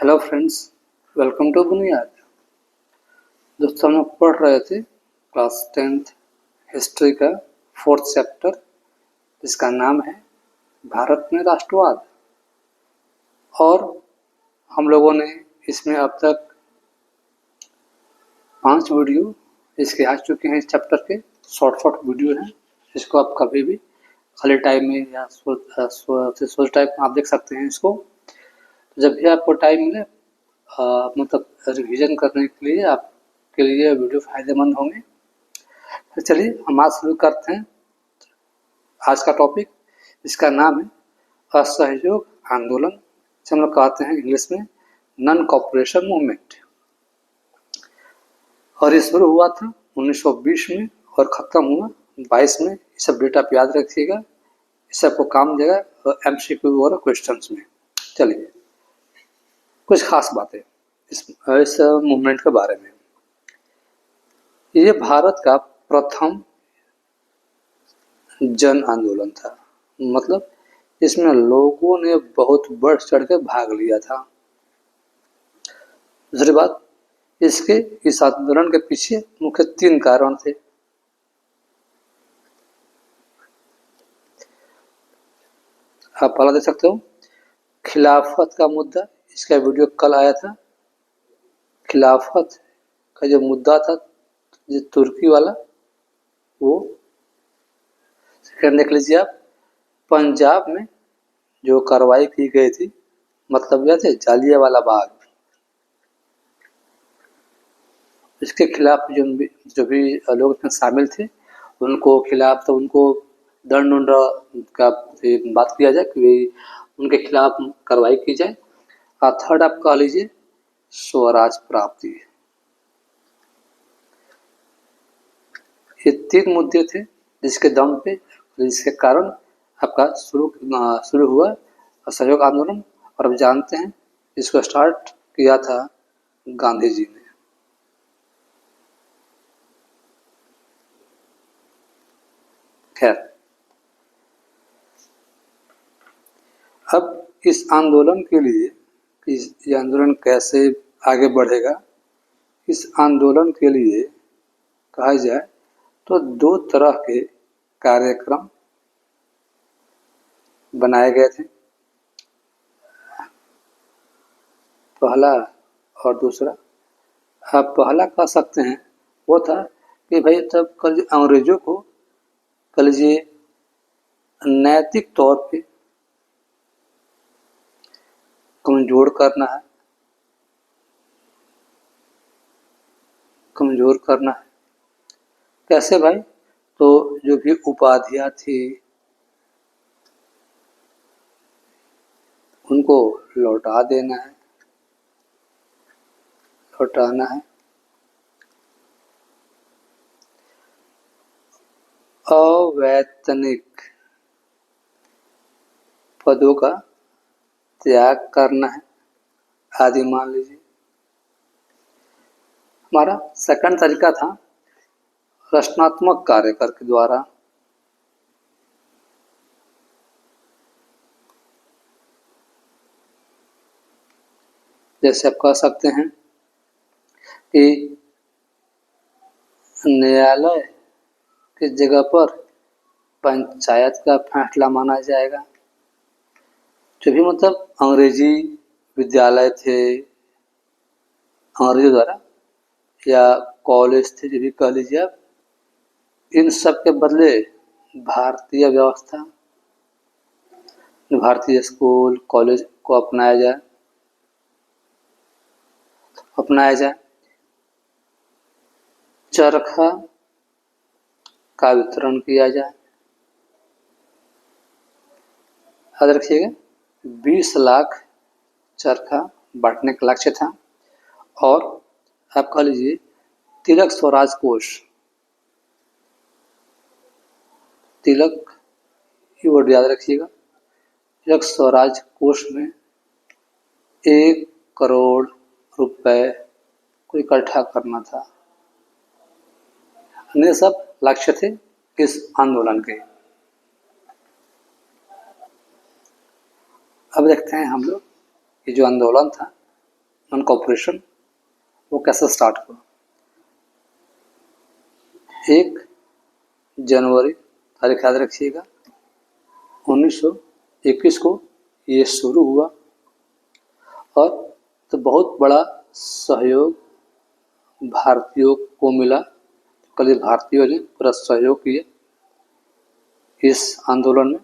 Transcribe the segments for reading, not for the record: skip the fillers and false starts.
Hello friends, welcome to बुनियाद। दोस्तों, हम लोग पढ़ रहे थे क्लास 10th हिस्ट्री का 4th चैप्टर, जिसका नाम है भारत में राष्ट्रवाद। और हम लोगों ने इसमें अब तक 5 वीडियो इसके आ चुके हैं। इस चैप्टर के शॉर्ट वीडियो हैं, जिसको आप कभी भी खाली टाइम में या सोच टाइम में आप देख सकते हैं। इसको जब भी आपको टाइम मिले मतलब रिवीजन करने के लिए आपके लिए वीडियो फायदेमंद होंगे। तो चलिए हम आज शुरू करते हैं आज का टॉपिक। इसका नाम है असहयोग आंदोलन, जिसे हम लोग कहते हैं इंग्लिश में नॉन कॉपरेशन मूवमेंट। और ये शुरू हुआ था 1920 में और ख़त्म हुआ 22 में। ये सब डेटा आप याद रखिएगा, इससे आपको काम देगा MCQ और क्वेश्चंस में। चलिए कुछ खास बातें इस मूवमेंट के बारे में। ये भारत का प्रथम जन आंदोलन था, मतलब इसमें लोगों ने बहुत बढ़ चढ़ के भाग लिया था। दूसरी बात, इस आंदोलन के पीछे मुख्य 3 कारण थे। आप पहला देख सकते हो, खिलाफत का मुद्दा। इसका वीडियो कल आया था। खिलाफत का जो मुद्दा था, जो तुर्की वाला, वो सेकंड देख लीजिए आप। पंजाब में जो कार्रवाई की गई थी, मतलब यह थे जालियांवाला बाग, इसके खिलाफ जो भी लोग इसमें शामिल थे, उनको खिलाफ तो उनको दंड का बात किया जाए कि उनके खिलाफ कार्रवाई की जाए। और थर्ड आप कह लीजिए स्वराज प्राप्ति। ये 3 मुद्दे थे जिसके दम पे, जिसके कारण आपका शुरू हुआ असहयोग आंदोलन। और अब जानते हैं इसको स्टार्ट किया था गांधी जी ने। खैर, अब इस आंदोलन के लिए, ये आंदोलन कैसे आगे बढ़ेगा, इस आंदोलन के लिए कहा जाए तो 2 तरह के कार्यक्रम बनाए गए थे, पहला और दूसरा। आप पहला कह सकते हैं वो था कि भाई तब कल अंग्रेजों को कह लीजिए नैतिक तौर पे कमजोर करना है, कैसे भाई? तो जो भी उपाधियां थी उनको लौटा देना है, लौटाना है। अवैतनिक पदों का त्याग करना है आदि मान लीजिए। हमारा सेकंड तरीका था रचनात्मक कार्य करके द्वारा। जैसे आप कह सकते हैं कि न्यायालय की जगह पर पंचायत का फैसला माना जाएगा। जो भी मतलब अंग्रेजी विद्यालय थे अंग्रेजों द्वारा, या कॉलेज थे, जो भी कह लीजिए आप, इन सब के बदले भारतीय व्यवस्था, भारतीय स्कूल कॉलेज को अपनाया जाए। चरखा का वितरण किया जाए। याद रखिएगा, 20 लाख चरखा बांटने का लक्ष्य था। और आप कह लीजिए तिलक स्वराज कोष, तिलक की वर्ड याद रखिएगा, तिलक स्वराज कोष में 1 करोड़ रुपए को इकट्ठा करना था। ये सब लक्ष्य थे इस आंदोलन के। अब देखते हैं हम लोग ये जो आंदोलन था नॉन कॉपरेशन वो कैसे स्टार्ट हुआ। 1 जनवरी तारीख याद रखिएगा 1921 को ये शुरू हुआ और तो बहुत बड़ा सहयोग भारतीयों को मिला। कल भारतीयों ने पूरा सहयोग किया इस आंदोलन में।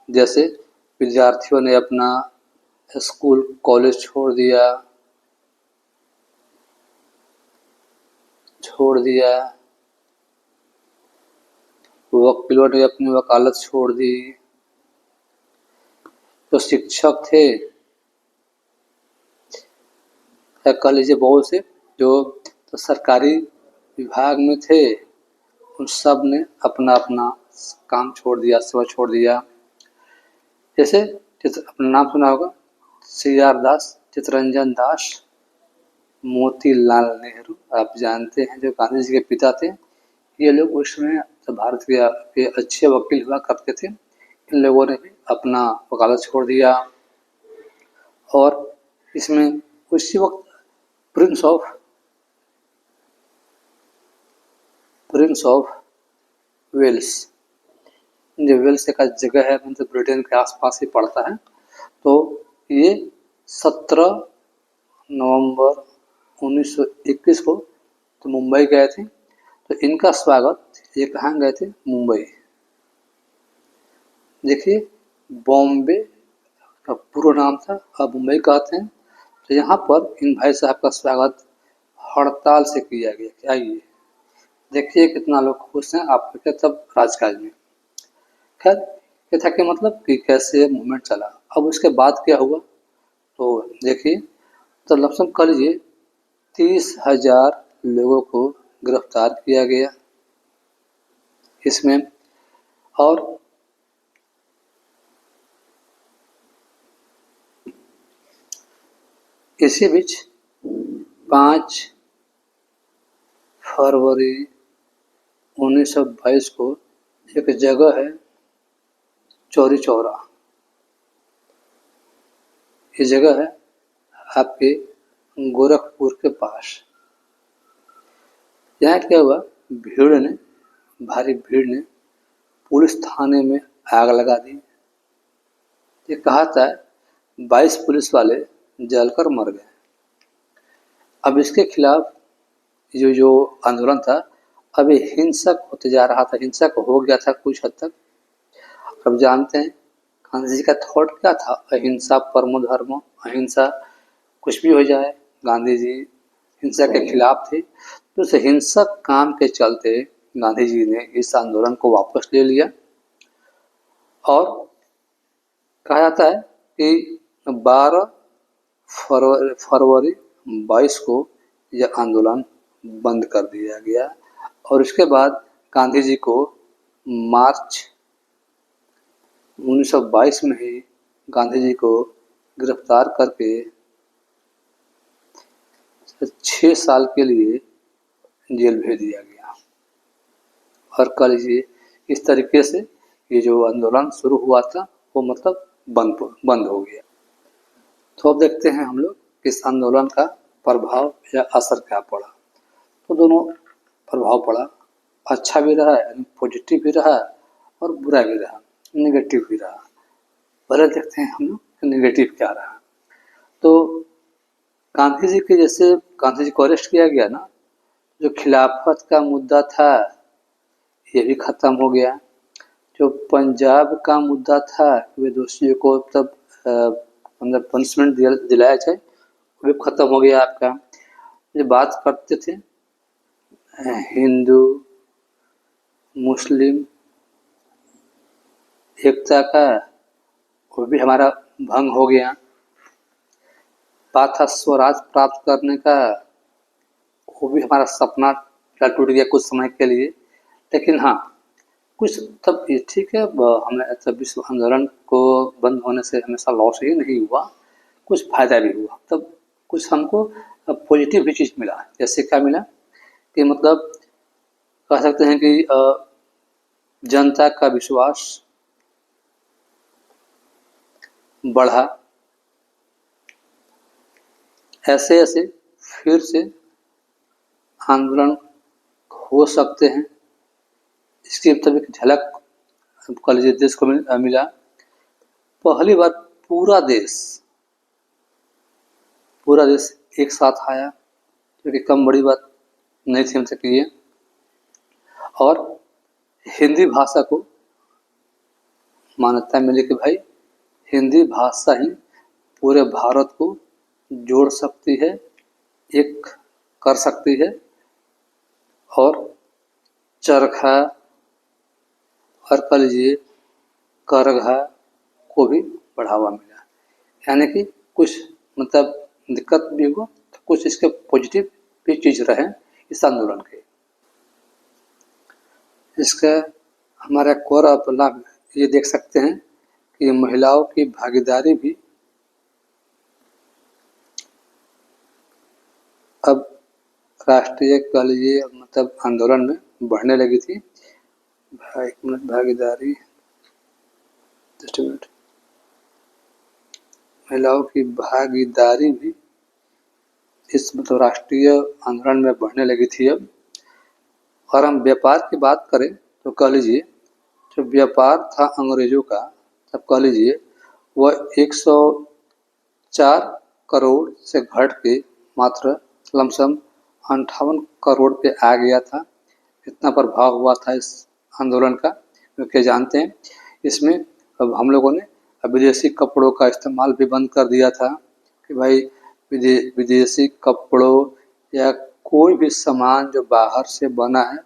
जैसे विद्यार्थियों ने अपना स्कूल कॉलेज छोड़ दिया, वकीलों ने अपनी वकालत छोड़ दी। तो शिक्षक थे, कह लीजिए बहुत से जो तो सरकारी विभाग में थे, उन सब ने अपना अपना काम छोड़ दिया, सेवा छोड़ दिया। जैसे अपना नाम सुना होगा CR दास, चित्तरंजन दास, मोतीलाल नेहरू, आप जानते हैं जो गांधी जी के पिता थे। ये लोग उस समय भारत के अच्छे वकील हुआ करते थे। इन लोगों ने भी अपना वकालत छोड़ दिया और इसमें उसी वक्त प्रिंस ऑफ वेल्स, जो वेल्स एक जगह है मतलब ब्रिटेन के आसपास ही पड़ता है। तो ये 17 नवंबर 1921 को तो मुंबई गए थे। तो इनका स्वागत ये कहाँ गए थे, मुंबई। देखिए बॉम्बे का पूरा नाम था, अब मुंबई कहते हैं। तो यहाँ पर इन भाई साहब का स्वागत हड़ताल से किया गया। क्या ये देखिए कितना लोग खुश हैं आपके तब राजकाज में। खैर ये था कि मतलब कि कैसे मूवमेंट चला। अब उसके बाद क्या हुआ तो देखिए, तो लमसम कर लीजिए 30,000 लोगों को गिरफ्तार किया गया इसमें। और इसी बीच 5 फरवरी 1922 को एक जगह है चौरी चौरा, ये जगह है आपके गोरखपुर के पास। यहाँ क्या हुआ, भारी भीड़ ने पुलिस थाने में आग लगा दी। ये कहा था 22 पुलिस वाले जलकर मर गए। अब इसके खिलाफ जो आंदोलन था अब हिंसक होते जा रहा था, हिंसक हो गया था कुछ हद तक। अब जानते हैं गांधी जी का थॉट क्या था, अहिंसा परमो धर्मो, अहिंसा कुछ भी हो जाए। गांधी जी हिंसा के खिलाफ थे। तो उस हिंसक काम के चलते गांधी जी ने इस आंदोलन को वापस ले लिया और कहा जाता है कि 12 फरवरी 22 को यह आंदोलन बंद कर दिया गया। और उसके बाद गांधी जी को मार्च 1922 में ही गांधी जी को गिरफ्तार करके 6 साल के लिए जेल भेज दिया गया। और कह लीजिए इस तरीके से ये जो आंदोलन शुरू हुआ था वो मतलब बंद हो गया। तो अब देखते हैं हम लोग इस आंदोलन का प्रभाव या असर क्या पड़ा। तो दोनों प्रभाव पड़ा, अच्छा भी रहा यानी पॉजिटिव भी रहा और बुरा भी रहा, नेगेटिव भी रहा। पहले देखते हैं हम लोग नेगेटिव क्या रहा। तो गांधी जी के जैसे गांधी जी को अरेस्ट किया गया ना, जो खिलाफत का मुद्दा था ये भी खत्म हो गया। जो पंजाब का मुद्दा था वे दोषियों को तब मतलब पनिशमेंट दिलाया जाए वो भी खत्म हो गया आपका। जो बात करते थे हिंदू मुस्लिम एकता का, वो भी हमारा भंग हो गया। बात था स्वराज प्राप्त करने का, वो भी हमारा सपना टूट गया कुछ समय के लिए। लेकिन हाँ कुछ तब ये ठीक है, हमें विश्व आंदोलन को बंद होने से हमेशा लॉस ही नहीं हुआ, कुछ फायदा भी हुआ। तब कुछ हमको पॉजिटिव भी चीज़ मिला। जैसे क्या मिला कि मतलब कह सकते हैं कि जनता का विश्वास बढ़ा। ऐसे ऐसे फिर से आंदोलन हो सकते हैं। इसकी तब एक झलक कॉलेज देश को मिला। पहली बार पूरा देश एक साथ आया, जो कि कम बड़ी बात नहीं थी हमसे की है। और हिंदी भाषा को मान्यता मिली कि भाई हिंदी भाषा ही पूरे भारत को जोड़ सकती है, एक कर सकती है। और चरखा और कह लीजिए करघा को भी बढ़ावा मिला। यानी कि कुछ मतलब दिक्कत भी हुआ तो कुछ इसके पॉजिटिव भी चीज़ रहे इस आंदोलन के। इसका हमारा कोर ऑफ लाभ ये देख सकते हैं कि महिलाओं की भागीदारी भी अब राष्ट्रीय कह लीजिए मतलब आंदोलन में बढ़ने लगी थी। एक मिनट, भागीदारी, जस्ट मिनट, महिलाओं की भागीदारी भी इस मतलब राष्ट्रीय आंदोलन में बढ़ने लगी थी अब। और हम व्यापार की बात करें तो कह लीजिए जो व्यापार था अंग्रेजों का, तब कह लीजिए वह 104 करोड़ से घट के मात्र लमसम 58 करोड़ पे आ गया था। इतना प्रभाव हुआ था इस आंदोलन का, क्योंकि जानते हैं इसमें अब हम लोगों ने विदेशी कपड़ों का इस्तेमाल भी बंद कर दिया था कि भाई विदेशी कपड़ों या कोई भी सामान जो बाहर से बना है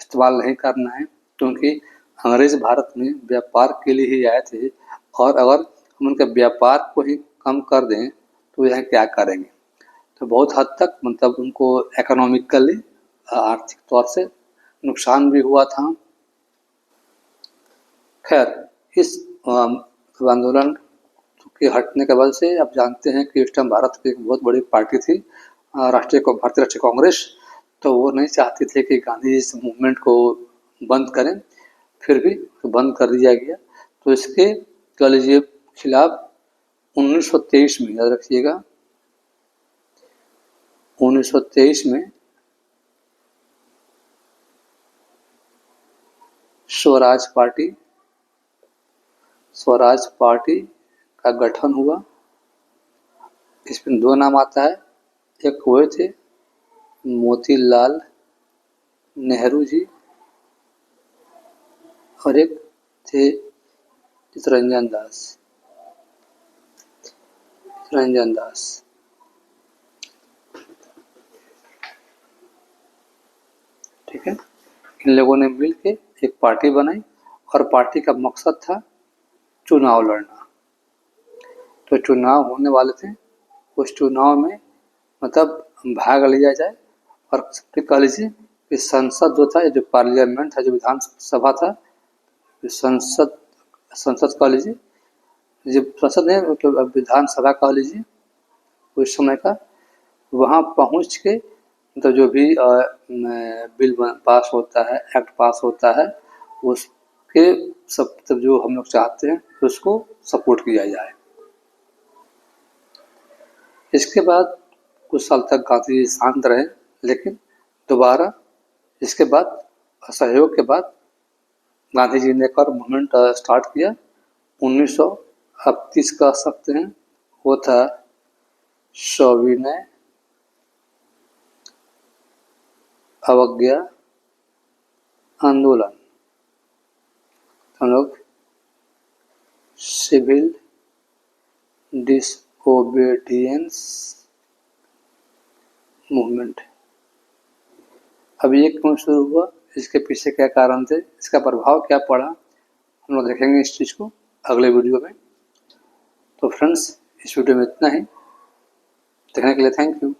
इस्तेमाल नहीं करना है, क्योंकि अंग्रेज भारत में व्यापार के लिए ही आए थे। और अगर हम उनके व्यापार को ही कम कर दें तो यह क्या करेंगे। तो बहुत हद तक मतलब उनको इकोनॉमिकली आर्थिक तौर से नुकसान भी हुआ था। खैर इस आंदोलन के हटने के बाद से आप जानते हैं कि उस टाइम भारत की एक बहुत बड़ी पार्टी थी भारतीय राष्ट्रीय कांग्रेस। तो वो नहीं चाहती थी कि गांधी इस मूवमेंट को बंद करें, फिर भी बंद कर दिया गया। तो इसके कह लीजिए खिलाफ 1923 में, याद रखिएगा 1923 में स्वराज पार्टी का गठन हुआ। इसमें दो नाम आता है, एक वो थे मोतीलाल नेहरू जी और एक थे चित्तरंजन दास। ठीक है, इन लोगों ने मिलकर एक पार्टी बनाई और पार्टी का मकसद था चुनाव लड़ना। तो चुनाव होने वाले थे, उस चुनाव में मतलब भाग लिया जाए। और फिर कह लीजिए कि संसद जो था, जो पार्लियामेंट था, जो विधानसभा था, संसद कह लीजिए, जब संसद है तो विधानसभा कह लीजिए उस समय का, वहाँ पहुँच के मतलब जो भी बिल पास होता है, एक्ट पास होता है, उसके सब तब जो हम लोग चाहते हैं उसको सपोर्ट किया जाए। इसके बाद कुछ साल तक गांधी शांत रहे, लेकिन दोबारा इसके बाद असहयोग के बाद गांधी जी ने एक और मूवमेंट स्टार्ट किया 1938 कह सकते हैं। वो था सविनय अवज्ञा आंदोलन। हम लोग सिविल डिसओबीडियंस मूवमेंट। अब ये क्यों शुरू हुआ, इसके पीछे क्या कारण थे, इसका प्रभाव क्या पड़ा, हम लोग देखेंगे इस चीज़ को अगले वीडियो में। तो फ्रेंड्स इस वीडियो में इतना ही, देखने के लिए थैंक यू।